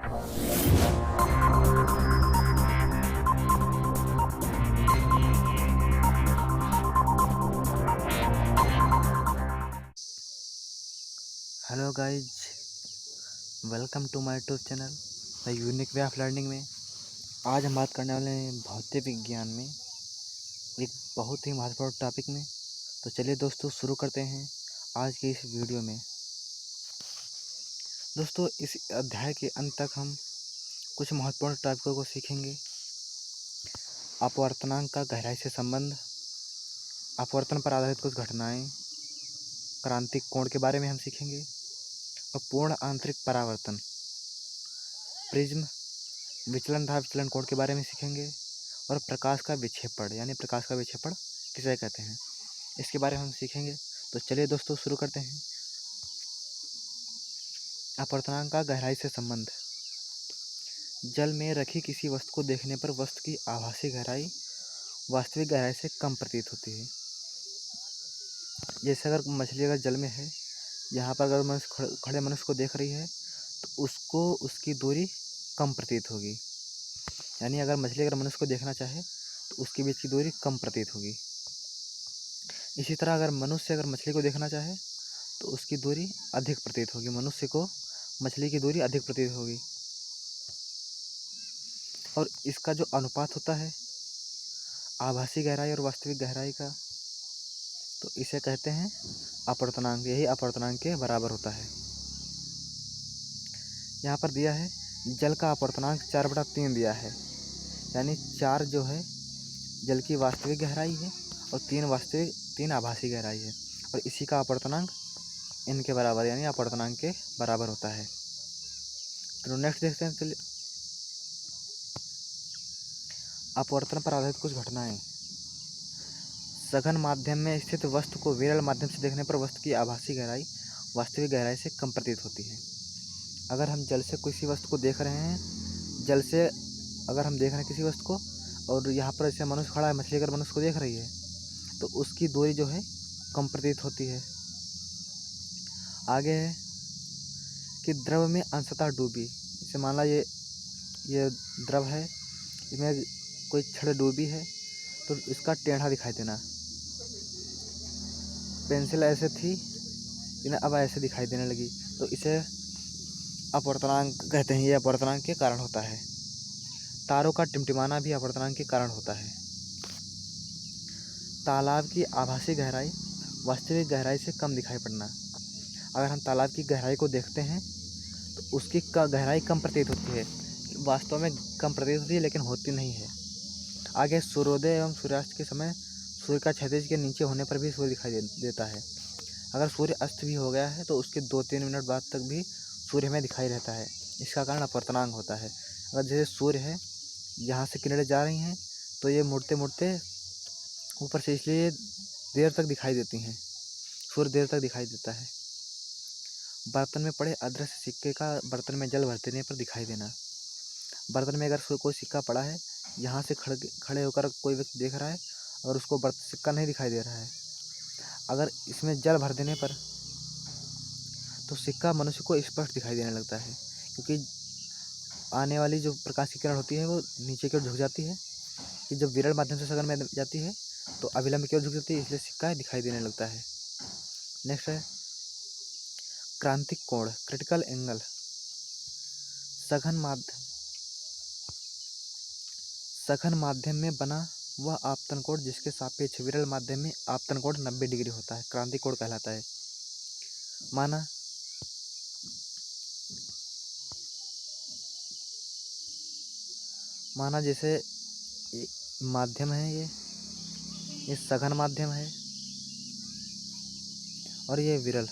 Hello guys, welcome to my YouTube channel the unique way of learning में। आज हम बात करने वाले हैं भौतिक विज्ञान में एक बहुत ही महत्वपूर्ण टॉपिक में। तो चलिए दोस्तों, शुरू करते हैं आज के इस वीडियो में। दोस्तों, इस अध्याय के अंत तक हम कुछ महत्वपूर्ण टॉपिकों को सीखेंगे। अपवर्तनांक का गहराई से संबंध, अपवर्तन पर आधारित कुछ घटनाएं, क्रांतिक कोण के बारे में हम सीखेंगे और पूर्ण आंतरिक परावर्तन, प्रिज्म, विचलन तथा विचलन कोण के बारे में सीखेंगे और प्रकाश का विक्षेपण यानी प्रकाश का विक्षेपण किसे कहते हैं, इसके बारे में हम सीखेंगे। तो चलिए दोस्तों, शुरू करते हैं। अपवर्तनांक का गहराई से संबंध। जल में रखी किसी वस्तु को देखने पर वस्तु की आभासी गहराई वास्तविक गहराई से कम प्रतीत होती है। जैसे अगर मछली अगर जल में है, यहाँ पर अगर मनुष्य खड़े मनुष्य को देख रही है तो उसको उसकी दूरी कम प्रतीत होगी। यानी अगर मछली अगर मनुष्य को देखना चाहे तो उसके बीच की दूरी कम प्रतीत होगी। इसी तरह अगर मनुष्य अगर मछली को देखना चाहे तो उसकी दूरी अधिक प्रतीत होगी, मनुष्य को मछली की दूरी अधिक प्रतीत होगी। और इसका जो अनुपात होता है आभासी गहराई और वास्तविक गहराई का, तो इसे कहते हैं अपवर्तनांक। यही अपवर्तनांक के बराबर होता है। यहाँ पर दिया है जल का अपवर्तनांक 4/3 दिया है। यानी 4 जो है जल की वास्तविक गहराई है और 3 आभासी गहराई है, और इसी का अपवर्तनांक इनके बराबर यानी अपवर्तनांक के बराबर होता है। तो नेक्स्ट देखते हैं। चलिए, अपवर्तन पर आधारित कुछ घटनाएं। सघन माध्यम में स्थित वस्तु को विरल माध्यम से देखने पर वस्तु की आभासी गहराई वास्तविक गहराई से कम प्रतीत होती है। अगर हम जल से किसी वस्तु को देख रहे हैं, जल से अगर हम देख रहे हैं किसी वस्तु को, और यहाँ पर ऐसे मनुष्य खड़ा है, मछली अगर मनुष्य को देख रही है तो उसकी दूरी जो है कम प्रतीत होती है। आगे है कि द्रव में अंशतः डूबी। जैसे मान ला ये द्रव है, इसमें कोई छड़ डूबी है तो इसका टेढ़ा दिखाई देना। पेंसिल ऐसे थी इन्हें अब ऐसे दिखाई देने लगी, तो इसे अपवर्तनांक कहते हैं। ये अपवर्तनांक के कारण होता है। तारों का टिमटिमाना भी अपवर्तनांक के कारण होता है। तालाब की आभासी गहराई वास्तविक गहराई से कम दिखाई पड़ना। अगर हम तालाब की गहराई को देखते हैं तो उसकी गहराई कम प्रतीत होती है, वास्तव में कम प्रतीत होती है लेकिन होती नहीं है। आगे सूर्योदय एवं सूर्यास्त के समय सूर्य का क्षैतिज के नीचे होने पर भी सूर्य दिखाई देता है। अगर सूर्य अस्त भी हो गया है तो उसके 2-3 मिनट बाद तक भी सूर्य हमें दिखाई रहता है। इसका कारण अपवर्तनांक होता है। अगर जैसे सूर्य है, यहाँ से किरणें जा रही हैं तो ये मुड़ते मुड़ते ऊपर से इसलिए देर तक दिखाई देती हैं, सूर्य देर तक दिखाई देता है। बर्तन में पड़े अदृश्य सिक्के का बर्तन में जल भर देने पर दिखाई देना। बर्तन में अगर कोई सिक्का पड़ा है, यहाँ से खड़े होकर कोई व्यक्ति देख रहा है और उसको सिक्का नहीं दिखाई दे रहा है, अगर इसमें जल भर देने पर तो सिक्का मनुष्य को स्पष्ट दिखाई देने लगता है, क्योंकि आने वाली जो प्रकाश की किरण होती है वो नीचे की ओर झुक जाती है। कि जब विरल माध्यम से सघन में जाती है तो अविलंब की ओर झुक जाती है, इसलिए सिक्का दिखाई देने लगता है। नेक्स्ट है क्रांतिक कोण, क्रिटिकल एंगल। सघन माध्यम में बना वह आपतन कोण जिसके सापेक्ष विरल माध्यम में आपतन कोण 90 डिग्री होता है, क्रांतिक कोण कहलाता है। माना जैसे माध्यम है, ये सघन माध्यम है और ये विरल,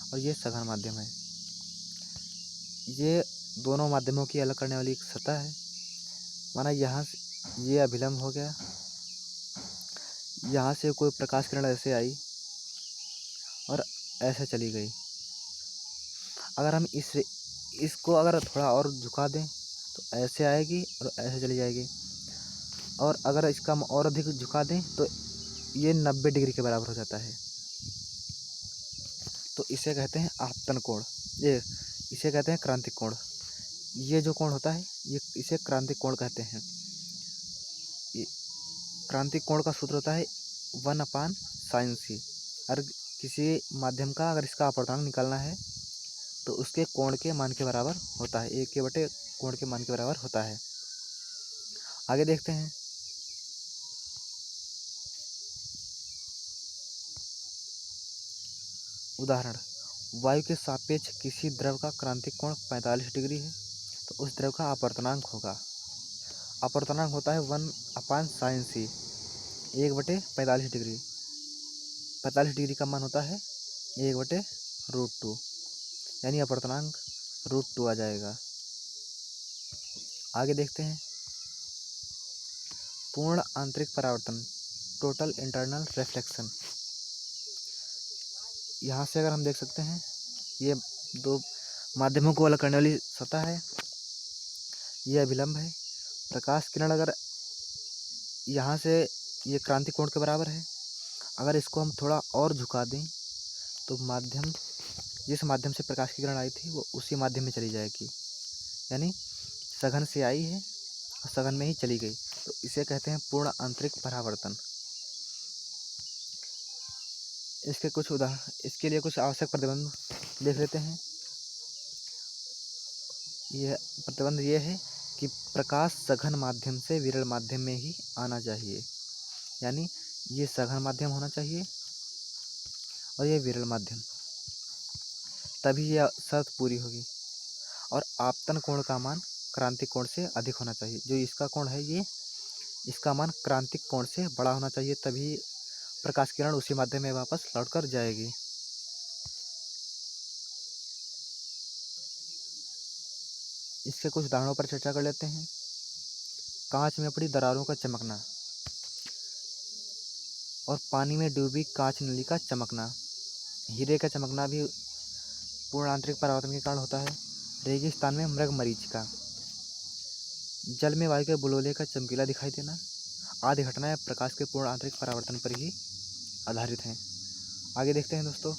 और ये सघन माध्यम है। ये दोनों माध्यमों की अलग करने वाली एक सतह है। माना यहाँ ये अभिलंब हो गया, यहाँ से कोई प्रकाश किरण ऐसे आई और ऐसे चली गई। अगर हम इसको अगर थोड़ा और झुका दें तो ऐसे आएगी और ऐसे चली जाएगी, और अगर इसका हम और अधिक झुका दें तो ये 90 डिग्री के बराबर हो जाता है। तो इसे कहते हैं आपतन कोण। इसे कहते हैं क्रांतिक कोण। ये जो कोण होता है ये इसे क्रांतिक कोण कहते हैं। क्रांतिक कोण का सूत्र होता है 1/sin²। अगर किसी माध्यम का अगर इसका अपवर्तनांक निकालना है तो उसके कोण के मान के बराबर होता है, 1 कोण के मान के बराबर होता है। आगे देखते हैं। उदाहरण, वायु के सापेक्ष किसी द्रव का क्रांतिक कोण 45 डिग्री है तो उस द्रव का अपवर्तनांक होगा, अपवर्तनांक होता है 1/sin², 1/45 डिग्री। 45 डिग्री का मान होता है 1/√2, यानी अपवर्तनांक √2 आ जाएगा। आगे देखते हैं। पूर्ण आंतरिक परावर्तन, टोटल इंटरनल रिफ्लेक्शन। यहाँ से अगर हम देख सकते हैं ये दो माध्यमों को अलग करने वाली सतह है, ये अभिलंब है। प्रकाश किरण अगर यहाँ से ये क्रांतिक कोण के बराबर है, अगर इसको हम थोड़ा और झुका दें तो माध्यम, जिस माध्यम से प्रकाश की किरण आई थी वो उसी माध्यम में चली जाएगी, यानी सघन से आई है और सघन में ही चली गई, तो इसे कहते हैं पूर्ण आंतरिक परावर्तन। इसके कुछ उदाहरण, इसके लिए कुछ आवश्यक प्रतिबंध देख लेते हैं। यह प्रतिबंध ये है कि प्रकाश सघन माध्यम से विरल माध्यम में ही आना चाहिए, यानी ये सघन माध्यम होना चाहिए और ये विरल माध्यम, तभी यह शर्त पूरी होगी। और आपतन कोण का मान क्रांतिक कोण से अधिक होना चाहिए। जो इसका कोण है ये, इसका मान क्रांतिक कोण से बड़ा होना चाहिए, तभी प्रकाश किरण उसी माध्यम में वापस लौट कर जाएगी। इसके कुछ उदाहरणों पर चर्चा कर लेते हैं। कांच में पड़ी दरारों का चमकना और पानी में डूबी कांच नली का चमकना। हीरे का चमकना भी पूर्ण आंतरिक परावर्तन के कारण होता है। रेगिस्तान में मृग मरीचिका, जल में वायु के बुलबुले का चमकीला दिखाई देना आदि घटनाएं प्रकाश के पूर्ण आंतरिक परावर्तन पर ही आधारित हैं। आगे देखते हैं दोस्तों।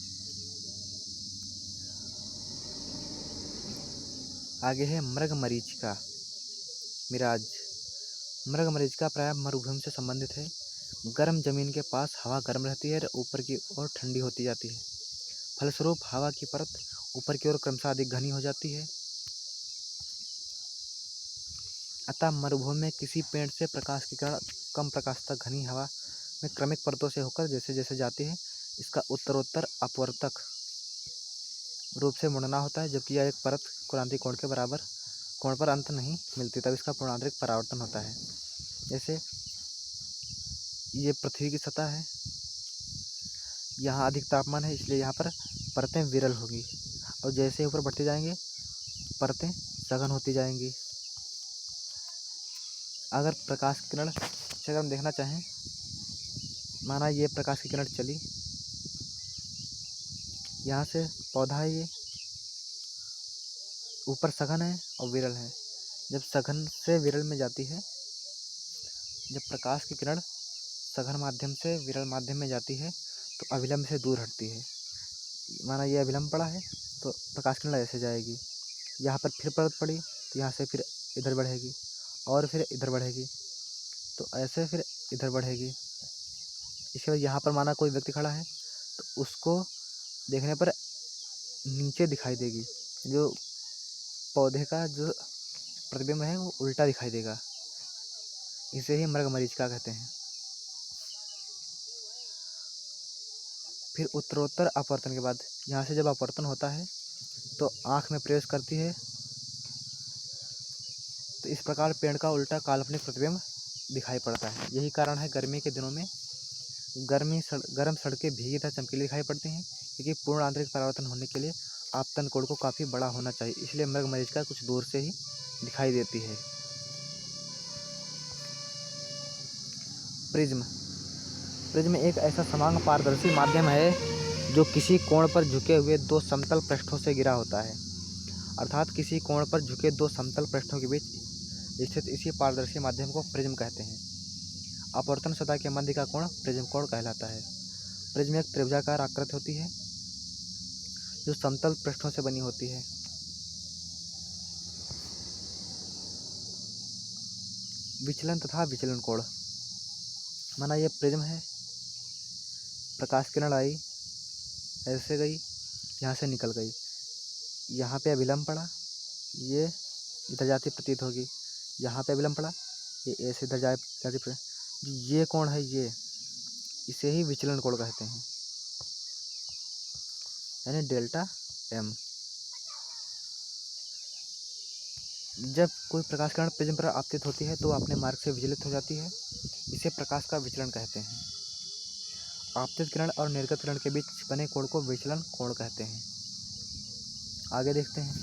आगे है मृग मरीचिका, मिराज। मृग मरीचिका प्रायः मरुभूमि से संबंधित है। गर्म जमीन के पास हवा गर्म रहती है और ऊपर की ओर ठंडी होती जाती है, फलस्वरूप हवा की परत ऊपर की ओर क्रमशः अधिक घनी हो जाती है। अतः मरुभूमि में किसी पेड़ से प्रकाश की किरण कम प्रकाश तक घनी हवा में क्रमिक परतों से होकर जैसे जैसे जाती है, इसका उत्तरोत्तर अपवर्तक रूप से मुड़ना होता है, जबकि यह एक परत क्रांतिक कोण के बराबर कोण पर अंत नहीं मिलती, तब इसका पूर्णांतरिक परावर्तन होता है। जैसे ये पृथ्वी की सतह है, यहाँ अधिक तापमान है इसलिए यहाँ पर परतें विरल होंगी, और जैसे ऊपर बढ़ते जाएंगे परतें सघन होती जाएंगी। अगर प्रकाश की किरण से अगर हम देखना चाहें, माना ये प्रकाश की किरण चली, यहाँ से पौधा है, ये ऊपर सघन है और विरल है। जब सघन से विरल में जाती है, जब प्रकाश की किरण सघन माध्यम से विरल माध्यम में जाती है तो अभिलंब से दूर हटती है। माना ये अभिलंब पड़ा है तो प्रकाश किरण ऐसे जाएगी, यहाँ पर फिर परत पड़ी तो यहाँ से फिर इधर बढ़ेगी और फिर इधर बढ़ेगी, तो ऐसे फिर इधर बढ़ेगी। इसके बाद यहाँ पर माना कोई व्यक्ति खड़ा है तो उसको देखने पर नीचे दिखाई देगी, जो पौधे का जो प्रतिबिंब है वो उल्टा दिखाई देगा, इसे ही मृग मरीचिका कहते हैं। फिर उत्तरोत्तर अपवर्तन के बाद यहाँ से जब अपवर्तन होता है तो आँख में प्रवेश करती है, तो इस प्रकार पेड़ का उल्टा काल्पनिक प्रतिबिंब दिखाई पड़ता है। यही कारण है गर्मी के दिनों में गर्म सड़कें भीगी तथा चमकीली दिखाई पड़ती हैं, क्योंकि पूर्ण आंतरिक परावर्तन होने के लिए आपतन कोण को काफ़ी बड़ा होना चाहिए, इसलिए मृग मरीचिका कुछ दूर से ही दिखाई देती है। प्रिज्म। प्रिज्म एक ऐसा समान पारदर्शी माध्यम है जो किसी कोण पर झुके हुए दो समतल पृष्ठों से घिरा होता है, अर्थात किसी कोण पर झुके दो समतल पृष्ठों के बीच स्थित इसी पारदर्शी माध्यम को प्रिज्म कहते हैं। अपवर्तन सतह के मध्य का कोण प्रिज्म कोण कहलाता है। प्रिज्म एक त्रिभुजाकार आकृति होती है जो समतल पृष्ठों से बनी होती है। विचलन तथा विचलन कोण। माना ये प्रिज्म है, प्रकाश किरण आई, ऐसे गई, यहाँ से निकल गई, यहाँ पे अभिलंब पड़ा, ये इधर जाती प्रतीत होगी, यहाँ पे अभिलंब पड़ा, ये ऐसे इधर जाती ये कोण है, ये इसे ही विचलन कोण कहते हैं, यानी डेल्टा एम। जब कोई प्रकाश किरण प्रिज्म पर आपतित होती है तो अपने मार्ग से विचलित हो जाती है, इसे प्रकाश का विचलन कहते हैं। आपतित किरण और निर्गत किरण के बीच बने कोण को विचलन कोण कहते हैं। आगे देखते हैं,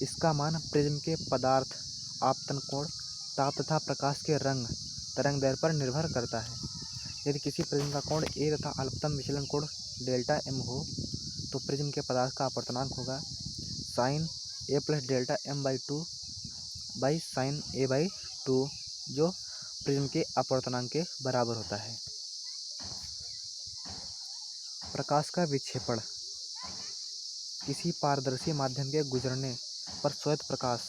इसका मान प्रिज्म के पदार्थ, आपतन कोण, ताप तथा प्रकाश के रंग, तरंग दैर्ध्य पर निर्भर करता है। यदि किसी प्रिज्म का कोण ए तथा अल्पतम विचलन कोण डेल्टा एम हो तो प्रिज्म के पदार्थ का अपवर्तनांक होगा sine A plus delta m by 2 by sine A by 2, जो प्रिज्म के अपवर्तनांक के बराबर होता है। प्रकाश का विक्षेपण। किसी पारदर्शी माध्यम के गुजरने पर श्वेत प्रकाश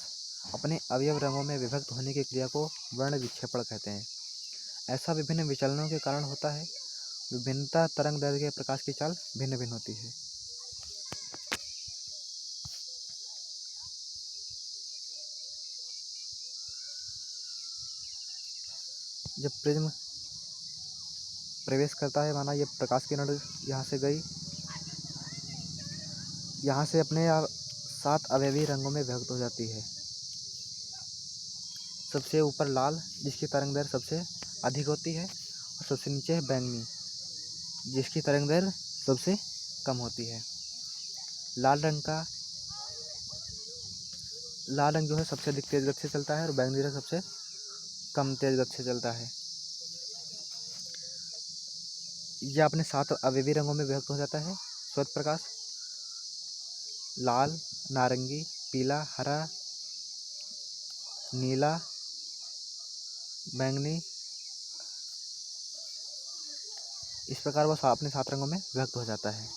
अपने अवयव रंगों में विभक्त होने की क्रिया को वर्ण विक्षेपण कहते हैं। ऐसा विभिन्न विचलनों के कारण होता है। विभिन्नता तरंग दैर्ध्य के प्रकाश की चाल भिन्न भिन्न होती है। जब प्रिज्म प्रवेश करता है, माना ये प्रकाश किरण यहाँ से गई, यहाँ से अपने 7 अवयवी रंगों में विभक्त हो जाती है। सबसे ऊपर लाल, जिसकी तरंग दैर्ध्य सबसे अधिक होती है, और सबसे नीचे है बैंगनी, जिसकी तरंग दैर्ध्य सबसे कम होती है। लाल रंग जो है सबसे अधिक तेज गति से चलता है और बैंगनी रंग सबसे कम तेज गति से चलता है। यह अपने 7 अवयवी रंगों में विभक्त हो जाता है। श्वेत प्रकाश लाल, नारंगी, पीला, हरा, नीला, बैंगनी, इस प्रकार वह अपने 7 रंगों में विभक्त हो जाता है।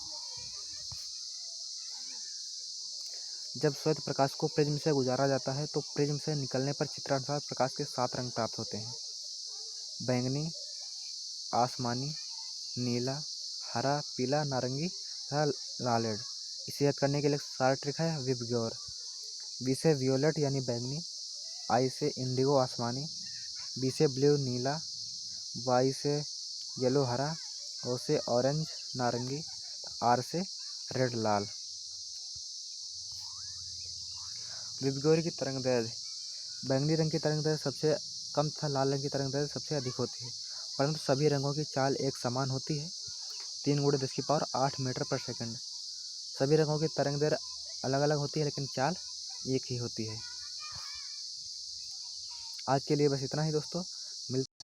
जब श्वेत प्रकाश को प्रिज्म से गुजारा जाता है तो प्रिज्म से निकलने पर चित्रानुसार प्रकाश के 7 रंग प्राप्त होते हैं। बैंगनी, आसमानी, नीला, हरा, पीला, नारंगी तथा लालेड। इसे याद करने के लिए सारा ट्रिक है विबग्योर। बी से वियोलेट यानी बैंगनी, आई से इंडिगो आसमानी, बी से ब्लू नीला, वाई से येलो हरा, ओ से ऑरेंज नारंगी, आर से रेड लाल। विबग्योर की तरंग दैर्ध्य। बैंगनी रंग की तरंग दैर्ध्य सबसे कम तथा लाल रंग की तरंग दैर्ध्य सबसे अधिक होती है, परंतु सभी रंगों की चाल एक समान होती है, 3 × 10⁸ मीटर पर सेकंड। सभी रंगों की तरंग दैर्ध्य अलग अलग होती है, लेकिन चाल एक ही होती है। आज के लिए बस इतना ही दोस्तों। मिलते